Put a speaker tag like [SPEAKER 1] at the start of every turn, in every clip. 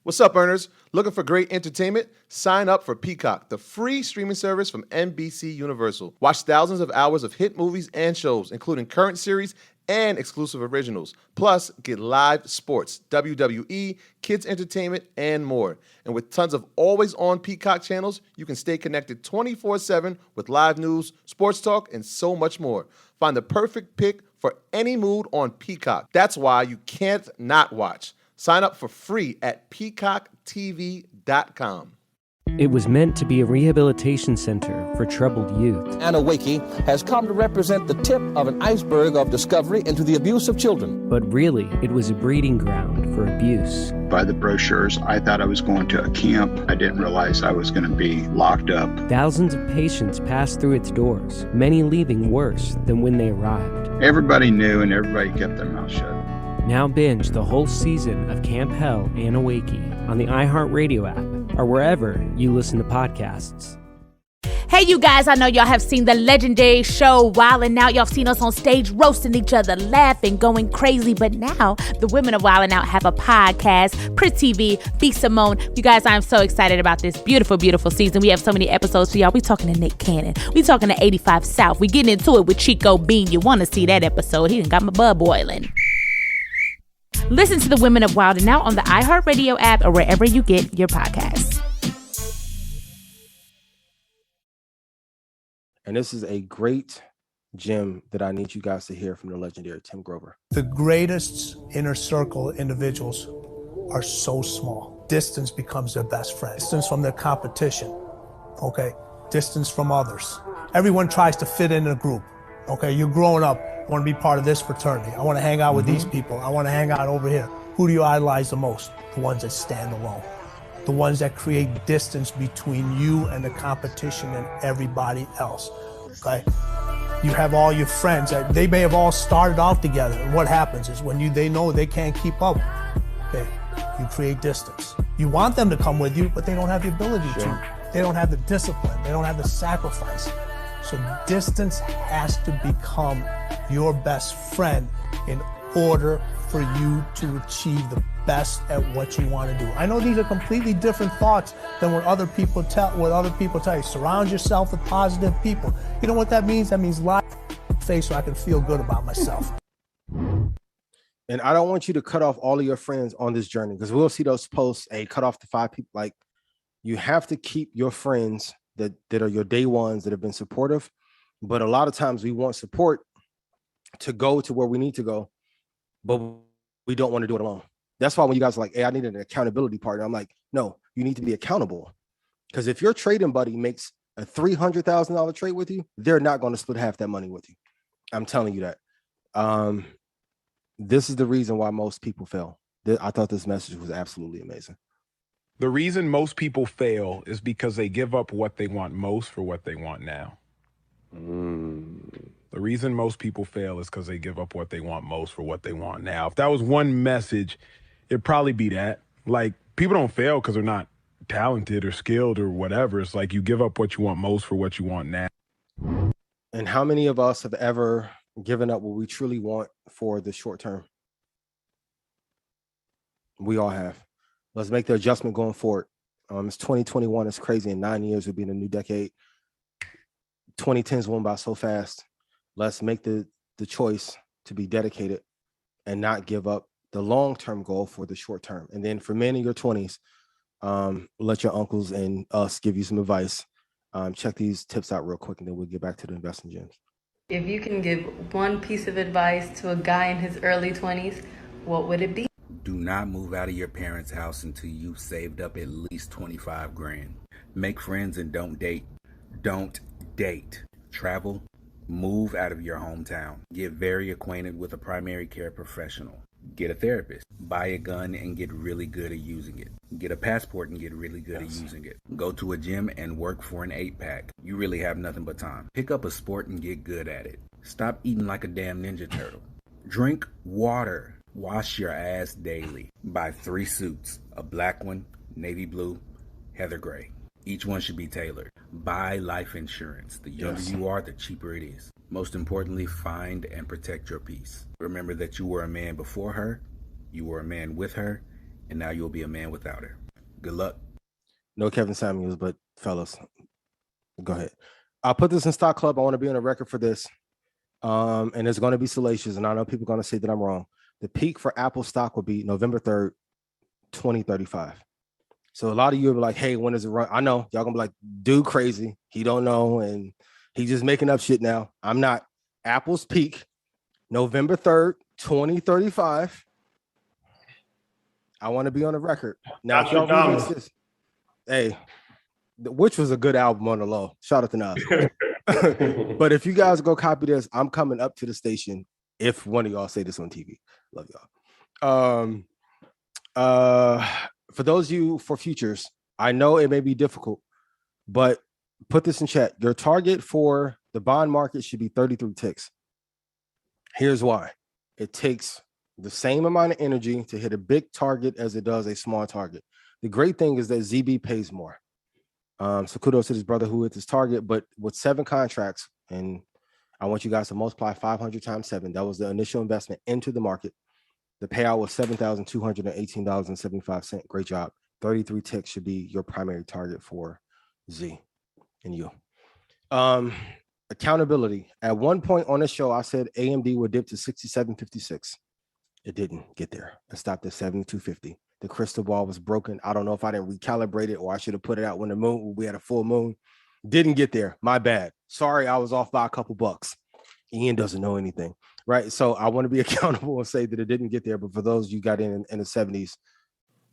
[SPEAKER 1] What's up, earners? Looking for great entertainment? Sign up for Peacock, the free streaming service from NBC Universal. Watch thousands of hours of hit movies and shows, including current series and exclusive originals. Plus, get live sports, WWE, kids entertainment, and more. And with tons of always-on Peacock channels, you can stay connected 24/7 with live news, sports talk, and so much more. Find the perfect pick for any mood on Peacock. That's why you can't not watch. Sign up for free at peacocktv.com.
[SPEAKER 2] It was meant to be a rehabilitation center for troubled youth.
[SPEAKER 3] 9a9 has come to represent the tip of an iceberg of discovery into the abuse of children.
[SPEAKER 2] But really, it was a breeding ground for abuse.
[SPEAKER 4] By the brochures, I thought I was going to a camp. I didn't realize I was going to be locked up.
[SPEAKER 2] Thousands of patients passed through its doors, many leaving worse than when they arrived.
[SPEAKER 4] Everybody knew and everybody kept their mouth shut.
[SPEAKER 2] Now binge the whole season of Camp Hell and Awakey on the iHeartRadio app or wherever you listen to podcasts.
[SPEAKER 5] Hey, you guys, I know y'all have seen the legendary show Wild 'N Out. Y'all have seen us on stage roasting each other, laughing, going crazy. But now the women of Wild 'N Out have a podcast, Pretty TV, B. Simone. You guys, I'm so excited about this beautiful, beautiful season. We have so many episodes for y'all. We talking to Nick Cannon. We talking to 85 South. We getting into it with Chico Bean. You want to see that episode. He done got my blood boiling. Listen to the Women of Wild 'N Out on the iHeartRadio app or wherever you get your podcasts.
[SPEAKER 6] And this is a great gem that I need you guys to hear from the legendary Tim Grover.
[SPEAKER 7] The greatest inner circle individuals are so small. Distance becomes their best friend. Distance from their competition, okay? Distance from others. Everyone tries to fit in a group, okay? You're growing up. I want to be part of this fraternity. I want to hang out with these people. I want to hang out over here. Who do you idolize the most? The ones that stand alone. The ones that create distance between you and the competition and everybody else, okay? You have all your friends. They may have all started out together. And what happens is when they know they can't keep up, okay, you create distance. You want them to come with you, but they don't have the ability to. They don't have the discipline. They don't have the sacrifice. So distance has to become your best friend in order for you to achieve the best at what you want to do. I know these are completely different thoughts than what other people tell you. Surround yourself with positive people. You know what that means? That means lie face so I can feel good about myself.
[SPEAKER 6] And I don't want you to cut off all of your friends on this journey because we'll see those posts, hey, cut off the 5 people. Like, you have to keep your friends that are your day ones that have been supportive. But a lot of times we want support to go to where we need to go, but we don't want to do it alone. That's why when you guys are like, hey, I need an accountability partner, I'm like, no, you need to be accountable. Because if your trading buddy makes a $300,000 trade with you, they're not going to split half that money with you. I'm telling you that. This is the reason why most people fail. I thought this message was absolutely amazing.
[SPEAKER 8] The reason most people fail is because they give up what they want most for what they want now. The reason most people fail is because they give up what they want most for what they want now. If that was one message, it'd probably be that. Like, people don't fail because they're not talented or skilled or whatever. It's like you give up what you want most for what you want now.
[SPEAKER 6] And how many of us have ever given up what we truly want for the short term? We all have. Let's make the adjustment going forward. It's 2021. It's crazy. In 9 years, we'll be in a new decade. 2010s went by so fast. Let's make the choice to be dedicated and not give up the long-term goal for the short term. And then for men in your 20s, let your uncles and us give you some advice. Check these tips out real quick, and then we'll get back to the investing gems.
[SPEAKER 9] If you can give one piece of advice to a guy in his early 20s, what would it be?
[SPEAKER 10] Do not move out of your parents' house until you've saved up at least 25 grand. Make friends and don't date. Don't date. Travel. Move out of your hometown. Get very acquainted with a primary care professional. Get a therapist. Buy a gun and get really good at using it. Get a passport and get really good at using it. Go to a gym and work for an 8-pack. You really have nothing but time. Pick up a sport and get good at it. Stop eating like a damn Ninja Turtle. Drink water. Wash your ass daily. Buy 3 suits. A black one, navy blue, heather gray. Each one should be tailored. Buy life insurance. The younger you are, the cheaper it is. Most importantly, find and protect your peace. Remember that you were a man before her, you were a man with her, and now you'll be a man without her. Good luck.
[SPEAKER 6] No Kevin Samuels, but fellas, go ahead. I'll put this in Stock Club. I want to be on the record for this. And it's going to be salacious, and I know people are going to say that I'm wrong. The peak for Apple stock will be November 3rd, 2035. So a lot of you will be like, hey, when does it run? I know y'all gonna be like, dude, crazy. He don't know, and he's just making up shit now. I'm not. Apple's peak, November 3rd, 2035. I want to be on the record. Now, if y'all remix this, hey, which was a good album on the low. Shout out to Nas. But if you guys go copy this, I'm coming up to the station if one of y'all say this on TV. Love y'all. For those of you for futures, I know it may be difficult, but put this in chat. Your target for the bond market should be 33 ticks. Here's why. It takes the same amount of energy to hit a big target as it does a small target. The great thing is that ZB pays more. So kudos to this brother who hit his target, but with 7 contracts, and I want you guys to multiply 500 times 7. That was the initial investment into the market. The payout was $7,218.75. Great job. 33 ticks should be your primary target for Z and you. Accountability. At one point on the show, I said AMD would dip to 67.56. It didn't get there. It stopped at 72.50. The crystal ball was broken. I don't know if I didn't recalibrate it or I should have put it out when we had a full moon. Didn't get there. My bad. Sorry, I was off by a couple bucks. Ian doesn't know anything, right? So I want to be accountable and say that it didn't get there. But for those you got in the 70s.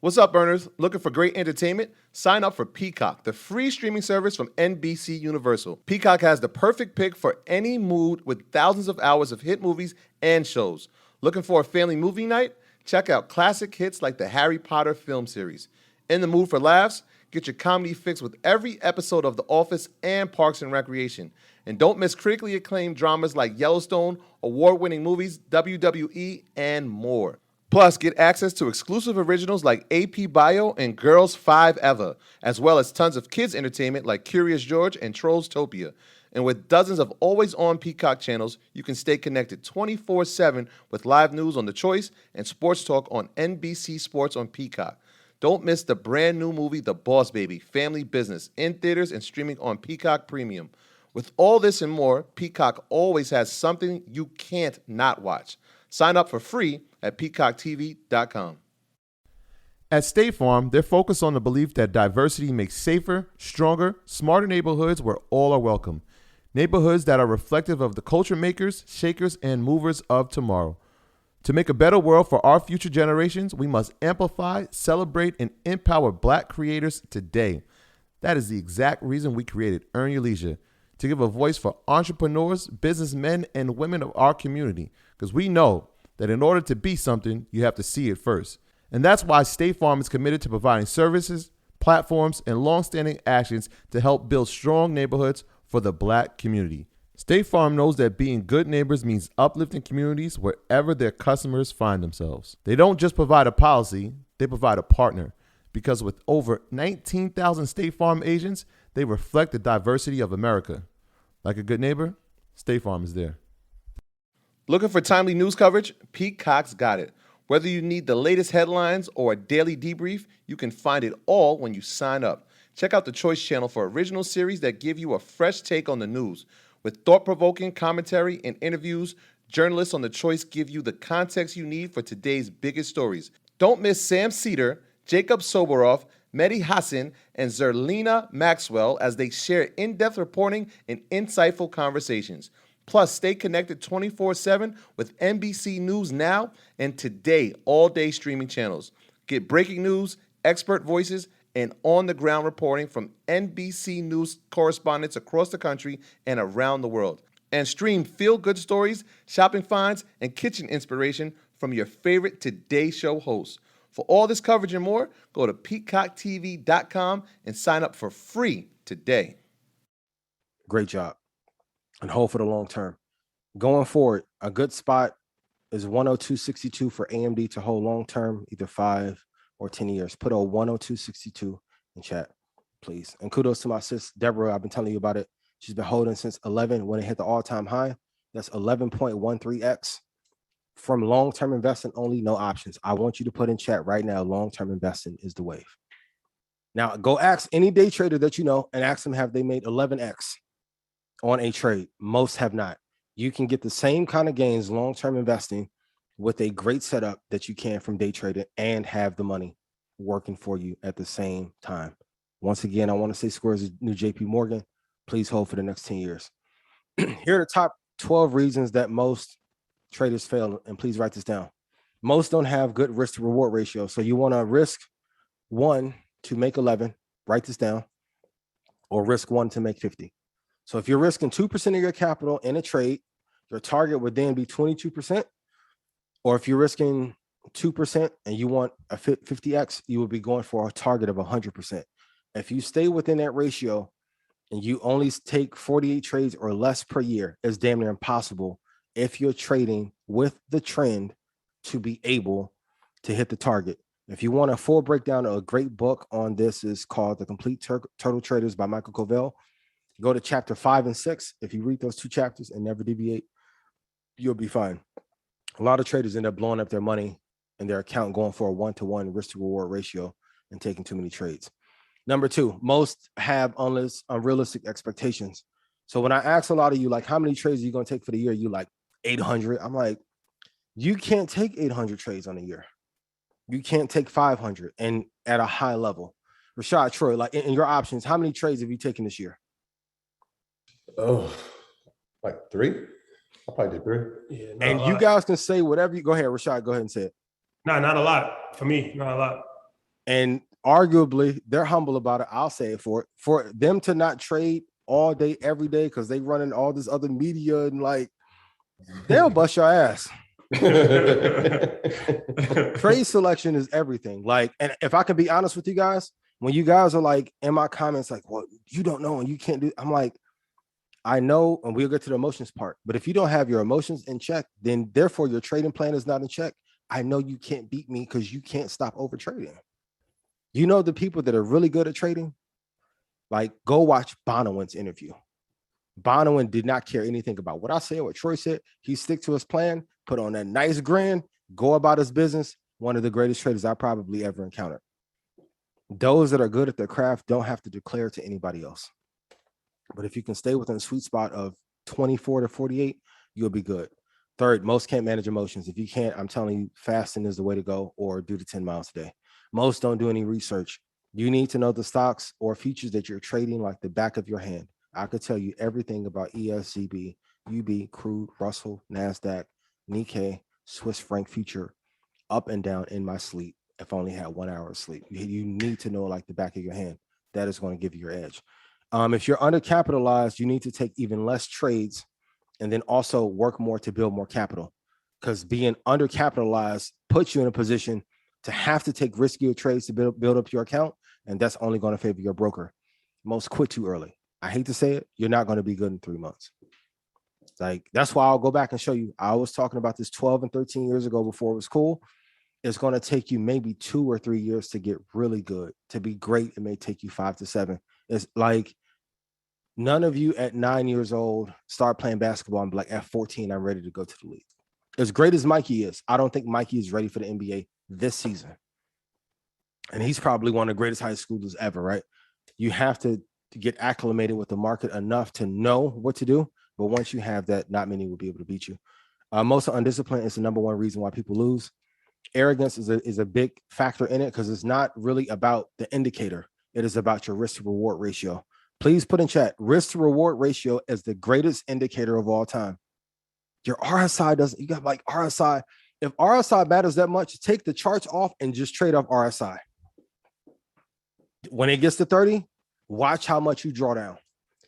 [SPEAKER 1] What's up, earners? Looking for great entertainment? Sign up for Peacock, the free streaming service from NBC Universal. Peacock has the perfect pick for any mood with thousands of hours of hit movies and shows. Looking for a family movie night? Check out classic hits like the Harry Potter film series. In the mood for laughs? Get your comedy fix with every episode of The Office and Parks and Recreation. And don't miss critically acclaimed dramas like Yellowstone, award-winning movies, WWE, and more. Plus, get access to exclusive originals like AP Bio and Girls 5 Ever, as well as tons of kids' entertainment like Curious George and Trollstopia. And with dozens of always-on Peacock channels, you can stay connected 24/7 with live news on The Choice and sports talk on NBC Sports on Peacock. Don't miss the brand new movie The Boss Baby, Family Business, in theaters and streaming on Peacock Premium. With all this and more, Peacock always has something you can't not watch. Sign up for free at peacocktv.com. At State Farm, they're focused on the belief that diversity makes safer, stronger, smarter neighborhoods where all are welcome. Neighborhoods that are reflective of the culture makers, shakers, and movers of tomorrow. To make a better world for our future generations, we must amplify, celebrate, and empower Black creators today. That is the exact reason we created Earn Your Leisure, to give a voice for entrepreneurs, businessmen, and women of our community, because we know that in order to be something, you have to see it first. And that's why State Farm is committed to providing services, platforms, and longstanding actions to help build strong neighborhoods for the Black community. State Farm knows that being good neighbors means uplifting communities wherever their customers find themselves. They don't just provide a policy, they provide a partner, because with over 19,000 State Farm agents, they reflect the diversity of America. Like a good neighbor, State Farm is there. Looking for timely news coverage? Peacock's got it. Whether you need the latest headlines or a daily debrief, you can find it all when you sign up. Check out the Choice channel for original series that give you a fresh take on the news. With thought-provoking commentary and interviews, journalists on the Choice give you the context you need for today's biggest stories. Don't miss Sam Cedar, Jacob Soboroff, Mehdi Hassan, and Zerlina Maxwell as they share in-depth reporting and insightful conversations. Plus, stay connected 24/7 with NBC News Now and Today all-day streaming channels. Get breaking news, expert voices, and on-the-ground reporting from NBC News correspondents across the country and around the world. And stream feel-good stories, shopping finds, and kitchen inspiration from your favorite Today Show hosts. For all this coverage and more, go to peacocktv.com and sign up for free today.
[SPEAKER 6] Great job. And hold for the long term. Going forward, a good spot is 102.62 for AMD to hold long term, either 5 or 10 years. Put a 102.62 in chat, please. And kudos to my sis, Deborah. I've been telling you about it. She's been holding since 11 when it hit the all-time high. That's 11.13x. from long-term investing only, no options. I want you to put in chat right now, long-term investing is the wave. Now, go ask any day trader that you know and ask them, have they made 11x on a trade? Most have not. You can get the same kind of gains long-term investing with a great setup that you can from day trading and have the money working for you at the same time. Once again, I want to say Square is the new JP Morgan. Please hold for the next 10 years. Here are the top 12 reasons that most traders fail, and please write this down. Most don't have good risk to reward ratio. So you want to risk 1 to make 11, write this down, or risk 1 to make 50. So if you're risking 2% of your capital in a trade, your target would then be 22%. Or if you're risking 2% and you want a 50x, you would be going for a target of 100%. If you stay within that ratio and you only take 48 trades or less per year, it's damn near impossible if you're trading with the trend to be able to hit the target. If you want a full breakdown, a great book on this is called The Complete Turtle Traders by Michael Covell. Go to chapter 5 and 6. If you read those 2 chapters and never deviate, you'll be fine. A lot of traders end up blowing up their money in their account going for a 1-to-1 risk to reward ratio and taking too many trades. Number 2, most have unrealistic expectations. So when I ask a lot of you, like, how many trades are you going to take for the year? You like 800. I'm like, you can't take 800 trades on a year. You can't take 500 and at a high level. Rashad, Troy, like in your options, how many trades have you taken this year?
[SPEAKER 1] Oh, like 3. I probably did 3.
[SPEAKER 11] Yeah,
[SPEAKER 6] and you guys can say whatever you go ahead. Rashad, go ahead and say it.
[SPEAKER 11] No, not a lot for me. Not a lot.
[SPEAKER 6] And arguably, they're humble about it. I'll say it for them to not trade all day, every day, because they running all this other media and like they'll bust your ass. Trade selection is everything. Like, and if I can be honest with you guys, when you guys are like in my comments, like, well, you don't know and you can't do, I'm like, I know, and we'll get to the emotions part, but if you don't have your emotions in check, then therefore your trading plan is not in check. I know you can't beat me because you can't stop over trading. You know, the people that are really good at trading, like go watch Bonawyn's interview. Bonawyn did not care anything about what I said, what Troy said. He stick to his plan, put on that nice grin, go about his business. One of the greatest traders I probably ever encountered. Those that are good at their craft don't have to declare to anybody else. But if you can stay within the sweet spot of 24 to 48, you'll be good. Third, most can't manage emotions. If you can't, I'm telling you, fasting is the way to go, or do the 10 miles a day. Most don't do any research. You need to know the stocks or futures that you're trading like the back of your hand. I could tell you everything about ESZB, UB, crude, Russell, NASDAQ, Nikkei, Swiss franc future, up and down in my sleep. If I only had 1 hour of sleep, you need to know like the back of your hand. That is going to give you your edge. If you're undercapitalized, you need to take even less trades and then also work more to build more capital, because being undercapitalized puts you in a position to have to take riskier trades to build up your account. And that's only going to favor your broker. Most quit too early. I hate to say it. You're not going to be good in 3 months. Like, that's why I'll go back and show you. I was talking about this 12 and 13 years ago before it was cool. It's going to take you maybe 2 or 3 years to get really good. To be great, it may take you 5 to 7. It's like, none of you at 9 years old start playing basketball and be like, at 14, I'm ready to go to the league. As great as Mikey is, I don't think Mikey is ready for the NBA this season. And he's probably one of the greatest high schoolers ever, right? You have to get acclimated with the market enough to know what to do. But once you have that, not many will be able to beat you. Most undisciplined is the number one reason why people lose. Arrogance is a big factor in it, because it's not really about the indicator. It is about your risk to reward ratio. Please put in chat, risk to reward ratio is the greatest indicator of all time. Your RSI doesn't, you got like RSI. If RSI matters that much, take the charts off and just trade off RSI. When it gets to 30, watch how much you draw down.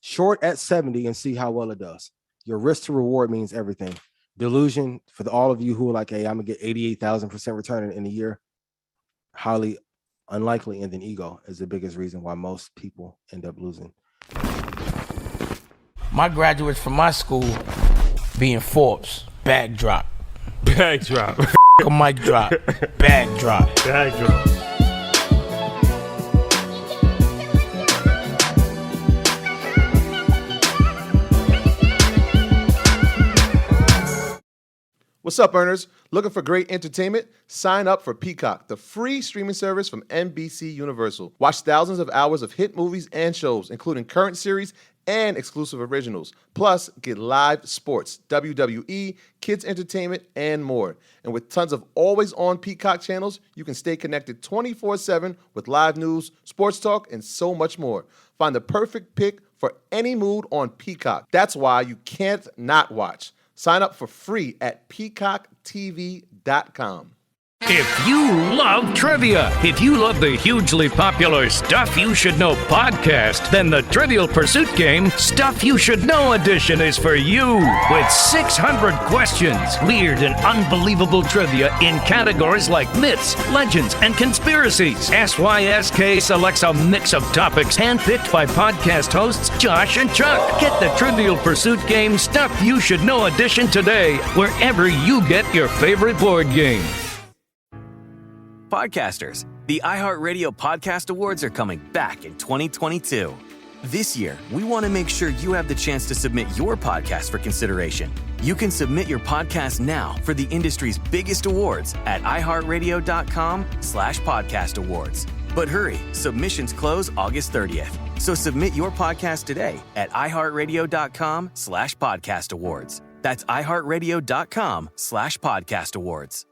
[SPEAKER 6] Short at 70 and see how well it does. Your risk to reward means everything. Delusion, for all of you who are like, hey, I'm gonna get 88,000% return in a year, highly unlikely. And then ego is the biggest reason why most people end up losing.
[SPEAKER 12] My graduates from my school being Forbes, bag drop.
[SPEAKER 11] Bag drop.
[SPEAKER 12] A mic drop. Bag drop.
[SPEAKER 11] Bag drop.
[SPEAKER 1] What's up, earners? Looking for great entertainment? Sign up for Peacock, the free streaming service from NBC Universal. Watch thousands of hours of hit movies and shows, including current series and exclusive originals. Plus, get live sports, WWE, kids entertainment, and more. And with tons of always-on Peacock channels, you can stay connected 24/7 with live news, sports talk, and so much more. Find the perfect pick for any mood on Peacock. That's why you can't not watch. Sign up for free at peacocktv.com.
[SPEAKER 13] If you love trivia, if you love the hugely popular Stuff You Should Know podcast, then the Trivial Pursuit game, Stuff You Should Know edition, is for you. With 600 questions, weird and unbelievable trivia in categories like myths, legends, and conspiracies. SYSK selects a mix of topics handpicked by podcast hosts Josh and Chuck. Get the Trivial Pursuit game, Stuff You Should Know edition today, wherever you get your favorite board game.
[SPEAKER 14] Podcasters, the iHeartRadio Podcast Awards are coming back in 2022. This year, we want to make sure you have the chance to submit your podcast for consideration. You can submit your podcast now for the industry's biggest awards at iHeartRadio.com/podcast awards. But hurry, submissions close August 30th. So submit your podcast today at iHeartRadio.com/podcast awards. That's iHeartRadio.com/podcast awards.